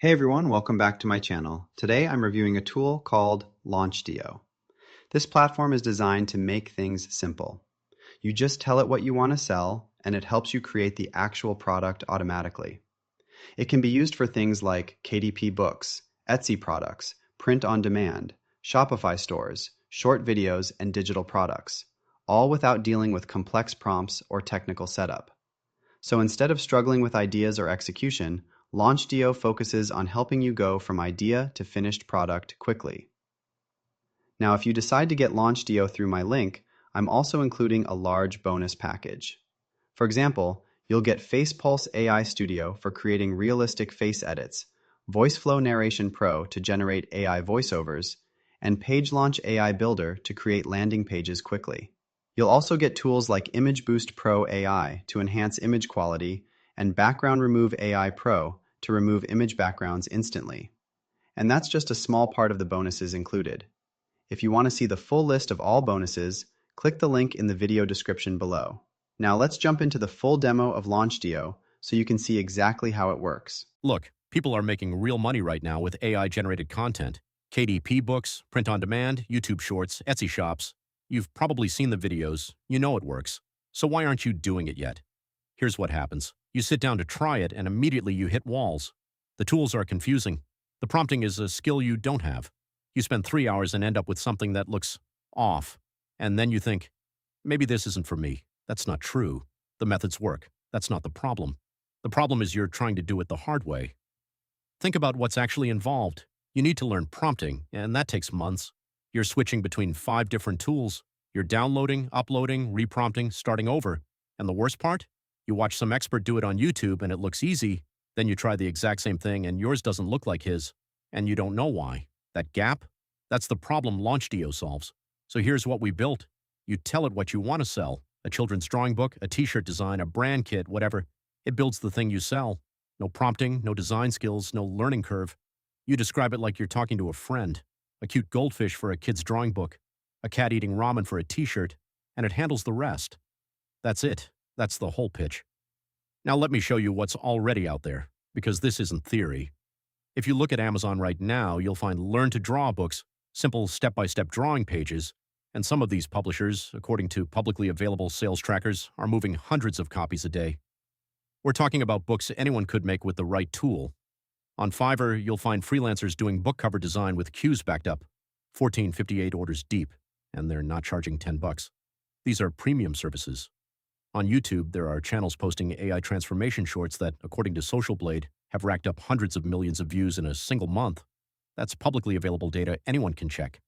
Hey everyone, welcome back to my channel. Today I'm reviewing a tool called Launchdio. This platform is designed to make things simple. You just tell it what you want to sell, and it helps you create the actual product automatically. It can be used for things like KDP books, Etsy products, print on demand, Shopify stores, short videos, and digital products, all without dealing with complex prompts or technical setup. So instead of struggling with ideas or execution, Launchdio focuses on helping you go from idea to finished product quickly. Now, if you decide to get Launchdio through my link, I'm also including a large bonus package. For example, you'll get FacePulse AI Studio for creating realistic face edits, VoiceFlow Narration Pro to generate AI voiceovers, and Page Launch AI Builder to create landing pages quickly. You'll also get tools like Image Boost Pro AI to enhance image quality and Background Remove AI Pro to remove image backgrounds instantly. And that's just a small part of the bonuses included. If you want to see the full list of all bonuses, click the link in the video description below. Now let's jump into the full demo of Launchdio so you can see exactly how it works. Look, people are making real money right now with AI-generated content. KDP books, print on demand, YouTube shorts, Etsy shops. You've probably seen the videos. You know it works. So why aren't you doing it yet? Here's what happens. You sit down to try it, and immediately you hit walls. The tools are confusing. The prompting is a skill you don't have. You spend 3 hours and end up with something that looks off. And then you think, maybe this isn't for me. That's not true. The methods work. That's not the problem. The problem is you're trying to do it the hard way. Think about what's actually involved. You need to learn prompting, and that takes months. You're switching between 5 different tools. You're downloading, uploading, reprompting, starting over. And the worst part? You watch some expert do it on YouTube and it looks easy. Then you try the exact same thing and yours doesn't look like his. And you don't know why. That gap? That's the problem Launchdio solves. So here's what we built. You tell it what you want to sell. A children's drawing book, a t-shirt design, a brand kit, whatever. It builds the thing you sell. No prompting, no design skills, no learning curve. You describe it like you're talking to a friend. A cute goldfish for a kid's drawing book, a cat eating ramen for a t-shirt, and it handles the rest. That's it. That's the whole pitch. Now let me show you what's already out there, because this isn't theory. If you look at Amazon right now, you'll find Learn to Draw books, simple step-by-step drawing pages, and some of these publishers, according to publicly available sales trackers, are moving hundreds of copies a day. We're talking about books anyone could make with the right tool. On Fiverr, you'll find freelancers doing book cover design with queues backed up, 1458 orders deep, and they're not charging $10. These are premium services. On YouTube, there are channels posting AI transformation shorts that, according to Social Blade, have racked up hundreds of millions of views in a single month. That's publicly available data anyone can check.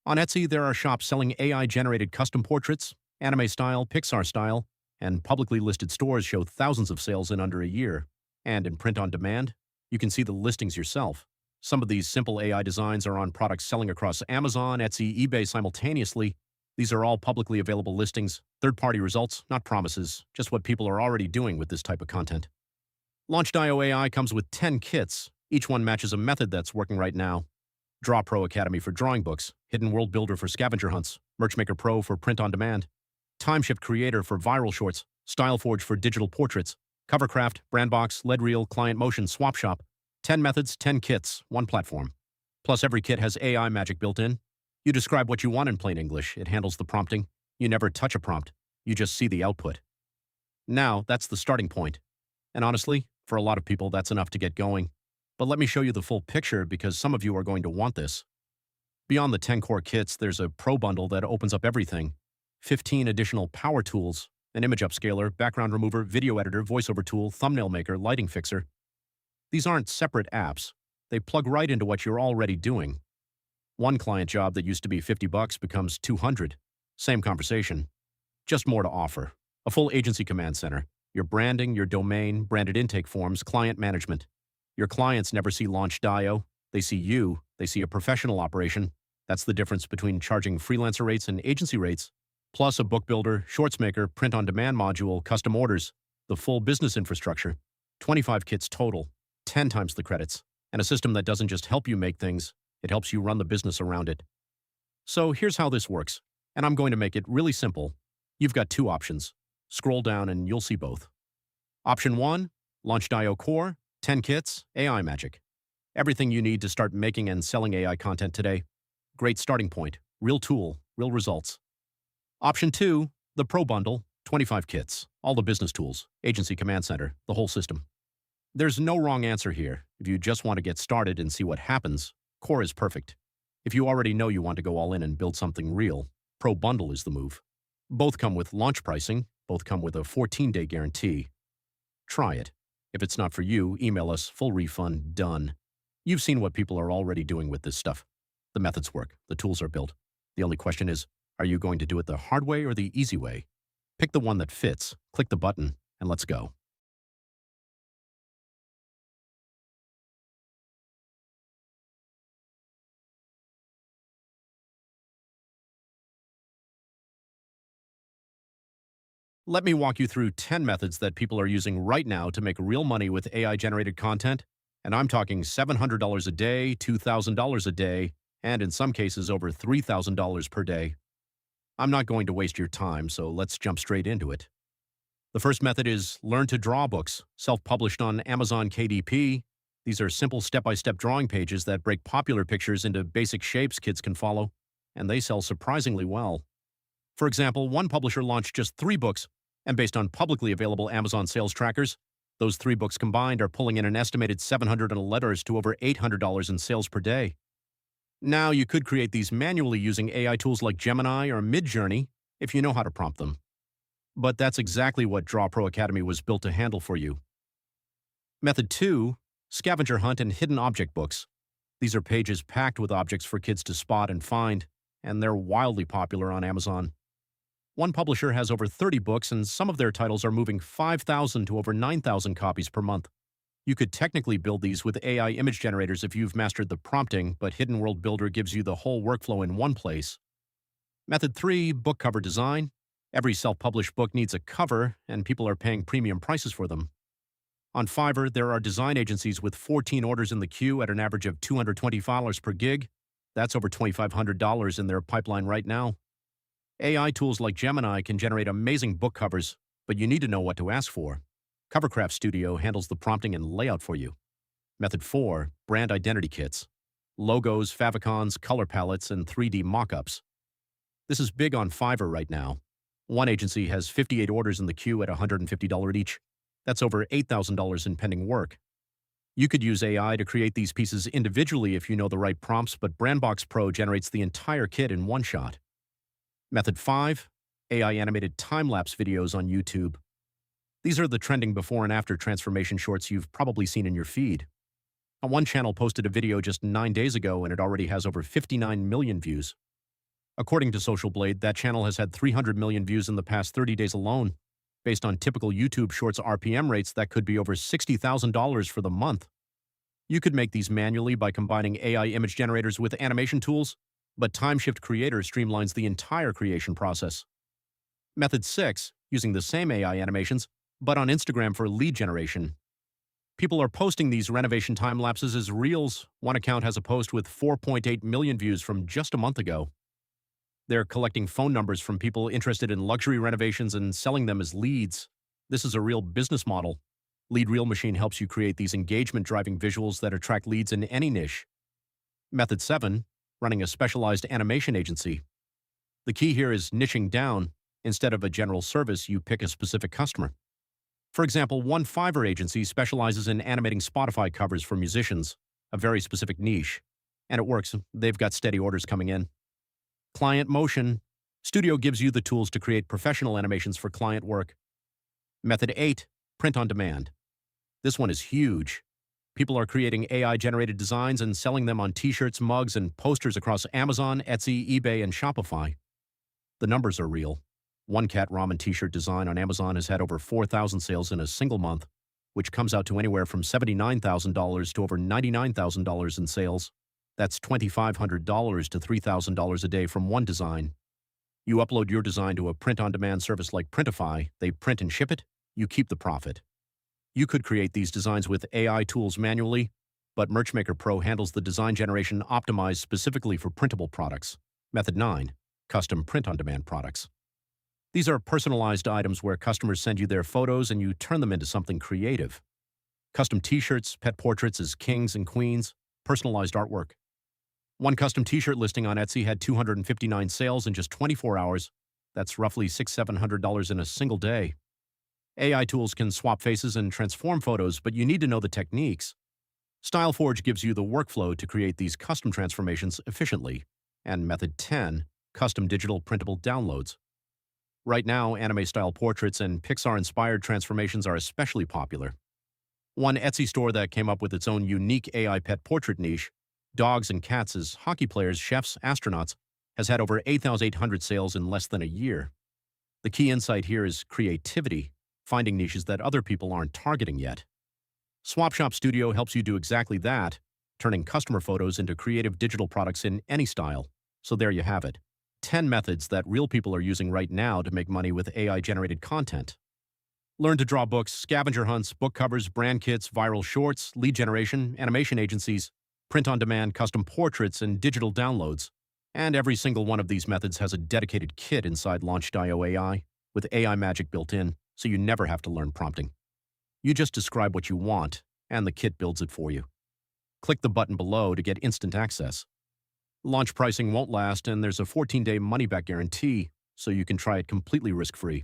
On Etsy, there are shops selling AI-generated custom portraits, anime style, Pixar style, and publicly listed stores show thousands of sales in under a year. And in print on demand, you can see the listings yourself. Some of these simple AI designs are on products selling across Amazon, Etsy, eBay simultaneously. These are all publicly available listings, third-party results, not promises, just what people are already doing with this type of content. Launchdio AI comes with 10 kits. Each one matches a method that's working right now. Draw Pro Academy for drawing books, Hidden World Builder for scavenger hunts, Merchmaker Pro for print on demand, Timeshift Creator for viral shorts, StyleForge for digital portraits, Covercraft, Brandbox, LED Reel, Client Motion, Swap Shop. 10 methods, 10 kits, one platform. Plus every kit has AI magic built in. You describe what you want in plain English. It handles the prompting. You never touch a prompt. You just see the output. Now, that's the starting point. And honestly, for a lot of people, that's enough to get going. But let me show you the full picture because some of you are going to want this. Beyond the 10 core kits, there's a Pro bundle that opens up everything. 15 additional power tools, an image upscaler, background remover, video editor, voiceover tool, thumbnail maker, lighting fixer. These aren't separate apps. They plug right into what you're already doing. One client job that used to be $50 becomes $200. Same conversation. Just more to offer. A full agency command center. Your branding, your domain, branded intake forms, client management. Your clients never see Launchdio. They see you. They see a professional operation. That's the difference between charging freelancer rates and agency rates. Plus a book builder, shorts maker, print-on-demand module, custom orders, the full business infrastructure. 25 kits total, 10 times the credits, and a system that doesn't just help you make things, it helps you run the business around it. So here's how this works, and I'm going to make it really simple. You've got 2 options. Scroll down and you'll see both. Option 1, Launchdio Core, 10 kits, AI Magic. Everything you need to start making and selling AI content today. Great starting point. Real tool, real results. Option 2, the Pro Bundle, 25 kits, all the business tools, agency command center, the whole system. There's no wrong answer here. If you just want to get started and see what happens, Core is perfect. If you already know you want to go all in and build something real, Pro Bundle is the move. Both come with launch pricing, both come with a 14-day guarantee. Try it. If it's not for you, email us, full refund, done. You've seen what people are already doing with this stuff. The methods work, the tools are built. The only question is, are you going to do it the hard way or the easy way? Pick the one that fits, click the button, and let's go. Let me walk you through 10 methods that people are using right now to make real money with AI-generated content, and I'm talking $700 a day, $2,000 a day, and in some cases over $3,000 per day. I'm not going to waste your time, so let's jump straight into it. The first method is Learn to Draw books, self-published on Amazon KDP. These are simple step-by-step drawing pages that break popular pictures into basic shapes kids can follow, and they sell surprisingly well. For example, one publisher launched just 3 books, and based on publicly available Amazon sales trackers, those 3 books combined are pulling in an estimated $700 to over $800 in sales per day. Now, you could create these manually using AI tools like Gemini or Midjourney if you know how to prompt them. But that's exactly what Draw Pro Academy was built to handle for you. Method 2, Scavenger Hunt and Hidden Object books. These are pages packed with objects for kids to spot and find, and they're wildly popular on Amazon. One publisher has over 30 books, and some of their titles are moving 5,000 to over 9,000 copies per month. You could technically build these with AI image generators if you've mastered the prompting, but Hidden World Builder gives you the whole workflow in one place. Method 3, book cover design. Every self-published book needs a cover, and people are paying premium prices for them. On Fiverr, there are design agencies with 14 orders in the queue at an average of $220 per gig. That's over $2,500 in their pipeline right now. AI tools like Gemini can generate amazing book covers, but you need to know what to ask for. Covercraft Studio handles the prompting and layout for you. Method 4, brand identity kits. Logos, favicons, color palettes, and 3D mockups. This is big on Fiverr right now. One agency has 58 orders in the queue at $150 each. That's over $8,000 in pending work. You could use AI to create these pieces individually if you know the right prompts, but BrandBox Pro generates the entire kit in one shot. Method 5, AI animated time-lapse videos on YouTube. These are the trending before and after transformation shorts you've probably seen in your feed. One channel posted a video just 9 days ago and it already has over 59 million views. According to Social Blade, that channel has had 300 million views in the past 30 days alone. Based on typical YouTube Shorts RPM rates, that could be over $60,000 for the month. You could make these manually by combining AI image generators with animation tools, but TimeShift Creator streamlines the entire creation process. Method 6, using the same AI animations, but on Instagram for lead generation. People are posting these renovation time lapses as reels. One account has a post with 4.8 million views from just a month ago. They're collecting phone numbers from people interested in luxury renovations and selling them as leads. This is a real business model. Lead Reel Machine helps you create these engagement-driving visuals that attract leads in any niche. Method 7, running a specialized animation agency. The key here is niching down. Instead of a general service, you pick a specific customer. For example, one Fiverr agency specializes in animating Spotify covers for musicians, a very specific niche. And it works. They've got steady orders coming in. Client Motion. Studio gives you the tools to create professional animations for client work. Method 8, print on demand. This one is huge. People are creating AI-generated designs and selling them on t-shirts, mugs, and posters across Amazon, Etsy, eBay, and Shopify. The numbers are real. One cat ramen t-shirt design on Amazon has had over 4,000 sales in a single month, which comes out to anywhere from $79,000 to over $99,000 in sales. That's $2,500 to $3,000 a day from one design. You upload your design to a print-on-demand service like Printify, they print and ship it, you keep the profit. You could create these designs with AI tools manually, but Merchmaker Pro handles the design generation optimized specifically for printable products. Method 9, custom print-on-demand products. These are personalized items where customers send you their photos and you turn them into something creative. Custom t-shirts, pet portraits as kings and queens, personalized artwork. One custom t-shirt listing on Etsy had 259 sales in just 24 hours. That's roughly $700 in a single day. AI tools can swap faces and transform photos, but you need to know the techniques. StyleForge gives you the workflow to create these custom transformations efficiently. And Method 10, custom digital printable downloads. Right now, anime-style portraits and Pixar-inspired transformations are especially popular. One Etsy store that came up with its own unique AI pet portrait niche, dogs and cats as hockey players, chefs, astronauts, has had over 8,800 sales in less than a year. The key insight here is creativity, finding niches that other people aren't targeting yet. SwapShop Studio helps you do exactly that, turning customer photos into creative digital products in any style. So there you have it. 10 methods that real people are using right now to make money with AI-generated content. Learn to draw books, scavenger hunts, book covers, brand kits, viral shorts, lead generation, animation agencies, print-on-demand, custom portraits, and digital downloads. And every single one of these methods has a dedicated kit inside Launchdio AI with AI magic built in, so you never have to learn prompting. You just describe what you want, and the kit builds it for you. Click the button below to get instant access. Launch pricing won't last, and there's a 14-day money-back guarantee, so you can try it completely risk-free.